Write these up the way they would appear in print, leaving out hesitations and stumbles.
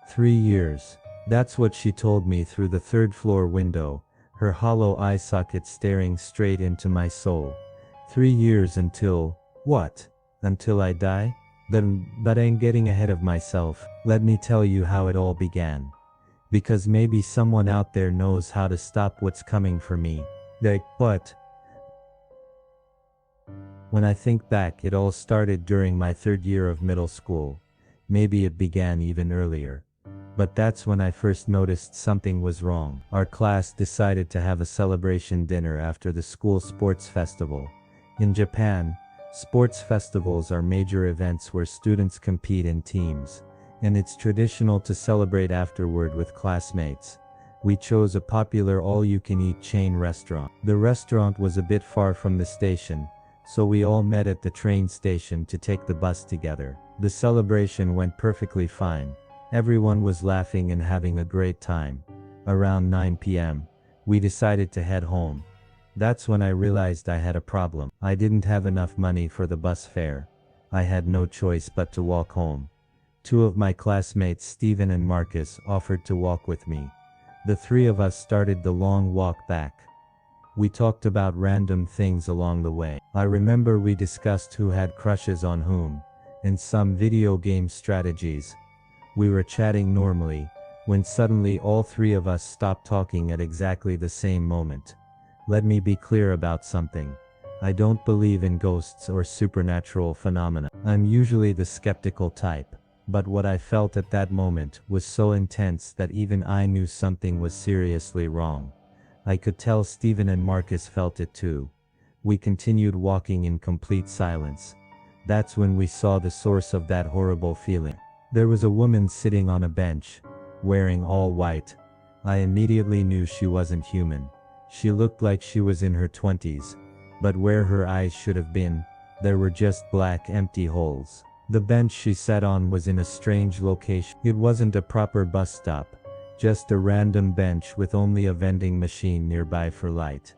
3 years. That's what she told me through the third-floor window, her hollow eye socket staring straight into my soul. 3 years until, what? Until I die? But I'm getting ahead of myself. Let me tell you how it all began. Because maybe someone out there knows how to stop what's coming for me. Like, what? When I think back, it all started during my 3rd year of middle school. Maybe it began even earlier. But that's when I first noticed something was wrong. Our class decided to have a celebration dinner after the school sports festival. In Japan, sports festivals are major events where students compete in teams, and it's traditional to celebrate afterward with classmates. We chose a popular all-you-can-eat chain restaurant. The restaurant was a bit far from the station, so we all met at the train station to take the bus together. The celebration went perfectly fine. Everyone was laughing and having a great time. Around 9 p.m., we decided to head home. That's when I realized I had a problem. I didn't have enough money for the bus fare. I had no choice but to walk home. 2 of my classmates, Steven and Marcus, offered to walk with me. The 3 of us started the long walk back. We talked about random things along the way. I remember we discussed who had crushes on whom, and some video game strategies. We were chatting normally, when suddenly all 3 of us stopped talking at exactly the same moment. Let me be clear about something. I don't believe in ghosts or supernatural phenomena. I'm usually the skeptical type, but what I felt at that moment was so intense that even I knew something was seriously wrong. I could tell Steven and Marcus felt it too. We continued walking in complete silence. That's when we saw the source of that horrible feeling. There was a woman sitting on a bench, wearing all white. I immediately knew she wasn't human. She looked like she was in her 20s, but where her eyes should have been, there were just black empty holes. The bench she sat on was in a strange location. It wasn't a proper bus stop, just a random bench with only a vending machine nearby for light.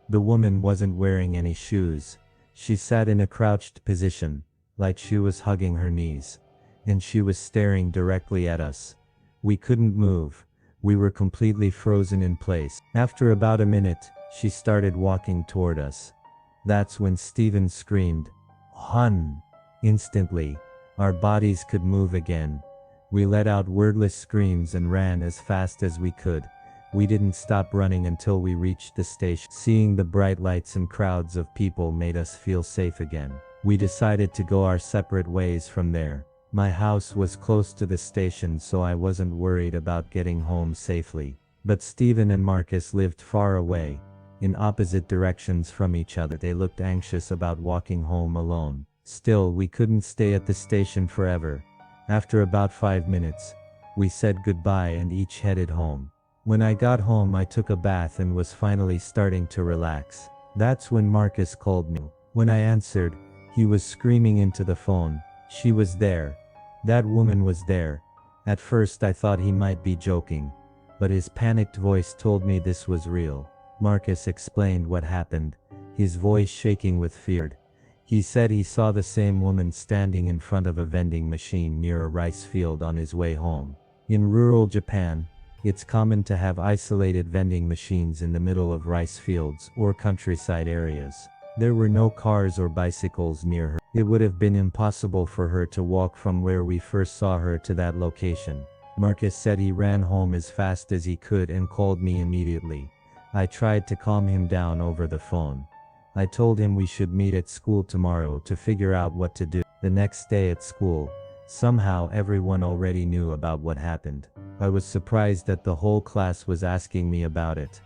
The woman wasn't wearing any shoes. She sat in a crouched position, like she was hugging her knees. And she was staring directly at us. We couldn't move. We were completely frozen in place. After about a minute, she started walking toward us. That's when Steven screamed, "Hun!" Instantly, our bodies could move again. We let out wordless screams and ran as fast as we could. We didn't stop running until we reached the station. Seeing the bright lights and crowds of people made us feel safe again. We decided to go our separate ways from there. My house was close to the station, so I wasn't worried about getting home safely. But Steven and Marcus lived far away, in opposite directions from each other. They looked anxious about walking home alone. Still, we couldn't stay at the station forever. After about 5 minutes, we said goodbye and each headed home. When I got home, I took a bath and was finally starting to relax. That's when Marcus called me. When I answered, he was screaming into the phone. She was there. That woman was there. At first I thought he might be joking, but his panicked voice told me this was real. Marcus explained what happened, his voice shaking with fear. He said he saw the same woman standing in front of a vending machine near a rice field on his way home. In rural Japan, it's common to have isolated vending machines in the middle of rice fields or countryside areas. There were no cars or bicycles near her. It would have been impossible for her to walk from where we first saw her to that location. Marcus said he ran home as fast as he could and called me immediately. I tried to calm him down over the phone. I told him we should meet at school tomorrow to figure out what to do. The next day at school, somehow everyone already knew about what happened. I was surprised that the whole class was asking me about it.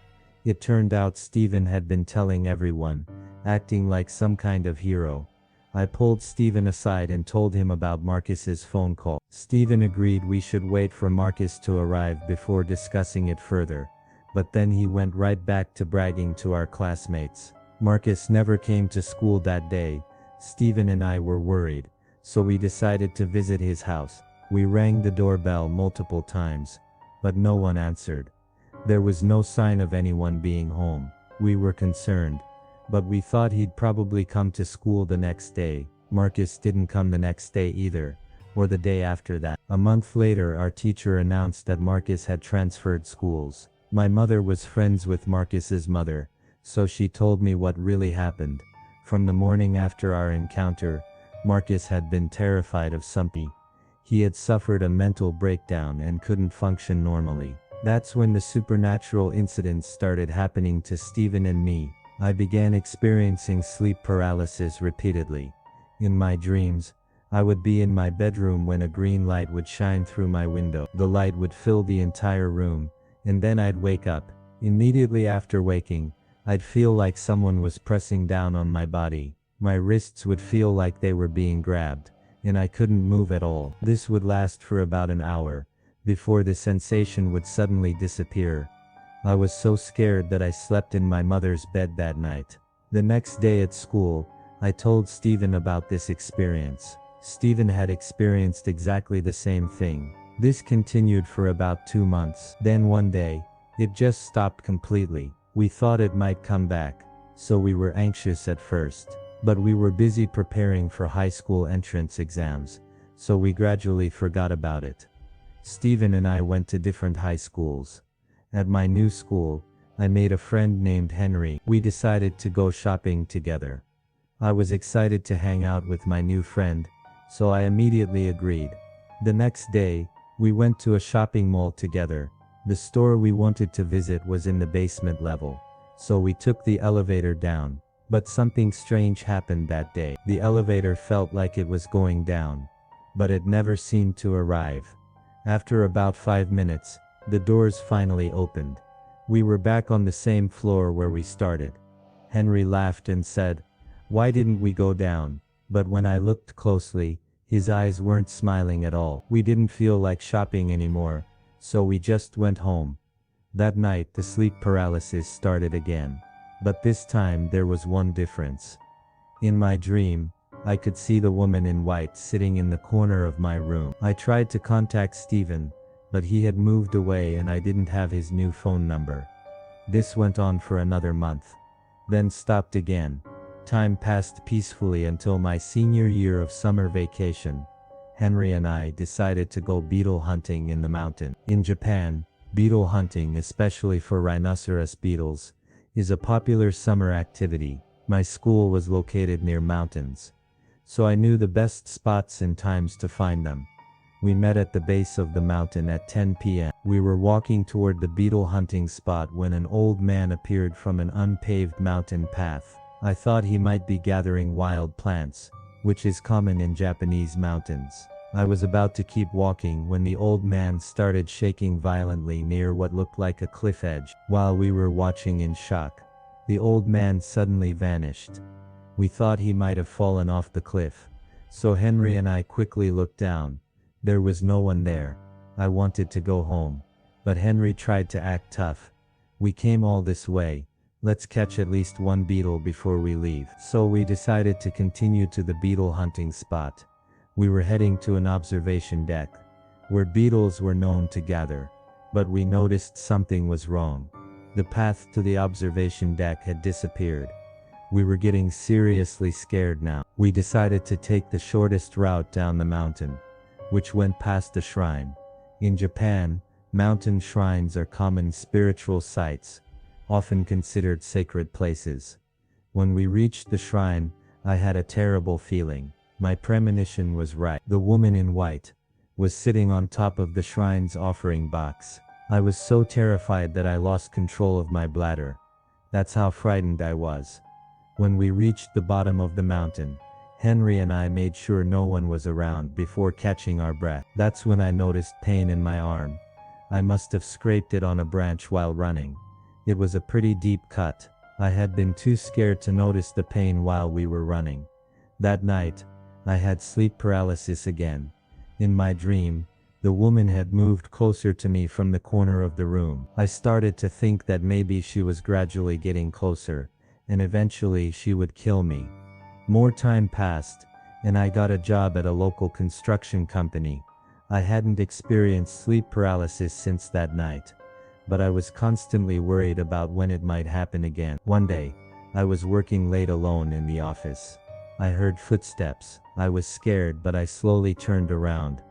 It turned out Steven had been telling everyone, acting like some kind of hero. I pulled Steven aside and told him about Marcus's phone call. Steven agreed we should wait for Marcus to arrive before discussing it further, but then he went right back to bragging to our classmates. Marcus never came to school that day. Steven and I were worried, so we decided to visit his house. We rang the doorbell multiple times, but no one answered. There was no sign of anyone being home. We were concerned, but we thought he'd probably come to school the next day. Marcus didn't come the next day either. or the day after that. A month later, our teacher announced that Marcus had transferred schools. My mother was friends with Marcus's mother, so she told me what really happened. From the morning after our encounter, Marcus had been terrified of something. He had suffered a mental breakdown and couldn't function normally. That's when the supernatural incidents started happening to Stephen and me. I began experiencing sleep paralysis repeatedly. In my dreams, I would be in my bedroom when a green light would shine through my window. The light would fill the entire room, and then I'd wake up. Immediately after waking, I'd feel like someone was pressing down on my body. My wrists would feel like they were being grabbed, and I couldn't move at all. This would last for about an hour, before the sensation would suddenly disappear. I was so scared that I slept in my mother's bed that night. The next day at school, I told Stephen about this experience. Stephen had experienced exactly the same thing. This continued for about 2 months. Then one day, it just stopped completely. We thought it might come back, so we were anxious at first. But we were busy preparing for high school entrance exams, so we gradually forgot about it. Stephen and I went to different high schools. At my new school, I made a friend named Henry. We decided to go shopping together. I was excited to hang out with my new friend, so I immediately agreed. The next day, we went to a shopping mall together. The store we wanted to visit was in the basement level, so we took the elevator down. But something strange happened that day. The elevator felt like it was going down, but it never seemed to arrive. After about 5 minutes, the doors finally opened. We were back on the same floor where we started. Henry laughed and said, "Why didn't we go down?" But when I looked closely, his eyes weren't smiling at all. We didn't feel like shopping anymore, so we just went home. That night the sleep paralysis started again. But this time there was one difference. In my dream, I could see the woman in white sitting in the corner of my room. I tried to contact Stephen, but he had moved away and I didn't have his new phone number. This went on for another month, then stopped again. Time passed peacefully until my senior year of summer vacation. Henry and I decided to go beetle hunting in the mountain. In Japan, beetle hunting, especially for rhinoceros beetles, is a popular summer activity. My school was located near mountains, so I knew the best spots and times to find them. We met at the base of the mountain at 10 p.m. We were walking toward the beetle hunting spot when an old man appeared from an unpaved mountain path. I thought he might be gathering wild plants, which is common in Japanese mountains. I was about to keep walking when the old man started shaking violently near what looked like a cliff edge. While we were watching in shock, the old man suddenly vanished. We thought he might have fallen off the cliff, so Henry and I quickly looked down. There was no one there. I wanted to go home, but Henry tried to act tough. "We came all this way. Let's catch at least one beetle before we leave." So we decided to continue to the beetle hunting spot. We were heading to an observation deck, where beetles were known to gather, but we noticed something was wrong. The path to the observation deck had disappeared. We were getting seriously scared now. We decided to take the shortest route down the mountain, which went past the shrine. In Japan, mountain shrines are common spiritual sites, often considered sacred places. When we reached the shrine, I had a terrible feeling. My premonition was right. The woman in white was sitting on top of the shrine's offering box. I was so terrified that I lost control of my bladder. That's how frightened I was. When we reached the bottom of the mountain, Henry and I made sure no one was around before catching our breath. That's when I noticed pain in my arm. I must have scraped it on a branch while running. It was a pretty deep cut. I had been too scared to notice the pain while we were running. That night, I had sleep paralysis again. In my dream, the woman had moved closer to me from the corner of the room. I started to think that maybe she was gradually getting closer, and eventually she would kill me. More time passed, and I got a job at a local construction company. I hadn't experienced sleep paralysis since that night, but I was constantly worried about when it might happen again. One day, I was working late alone in the office. I heard footsteps. I was scared, but I slowly turned around.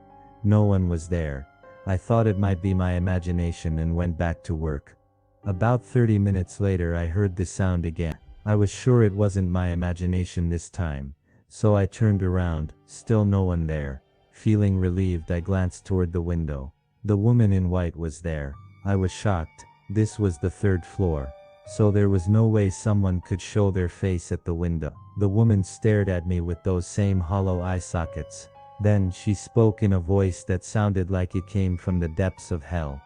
No one was there. I thought it might be my imagination and went back to work. About 30 minutes later, I heard the sound again. I was sure it wasn't my imagination this time, so I turned around, still no one there. Feeling relieved, I glanced toward the window. The woman in white was there. I was shocked. This was the third floor, so there was no way someone could show their face at the window. The woman stared at me with those same hollow eye sockets. Then she spoke in a voice that sounded like it came from the depths of hell.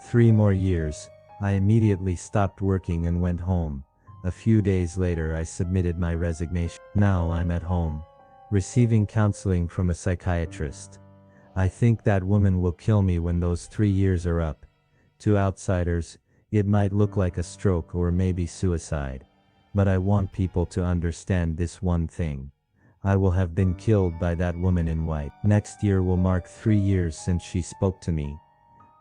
3 more years. I immediately stopped working and went home. A few days later, I submitted my resignation. Now I'm at home, receiving counseling from a psychiatrist. I think that woman will kill me when those 3 years are up. To outsiders, it might look like a stroke or maybe suicide. But I want people to understand this one thing. I will have been killed by that woman in white. Next year will mark 3 years since she spoke to me.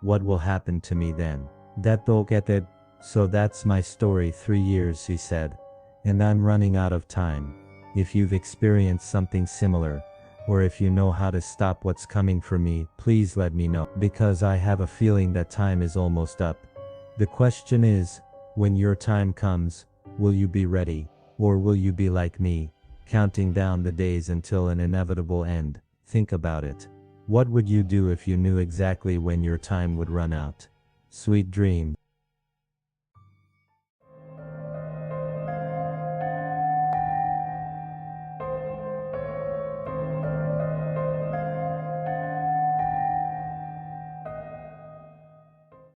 What will happen to me then? That don't get it. So that's my story. 3 years, he said. And I'm running out of time. If you've experienced something similar, or if you know how to stop what's coming for me, please let me know. Because I have a feeling that time is almost up. The question is, when your time comes, will you be ready? Or will you be like me, counting down the days until an inevitable end? Think about it. What would you do if you knew exactly when your time would run out? Sweet dreams.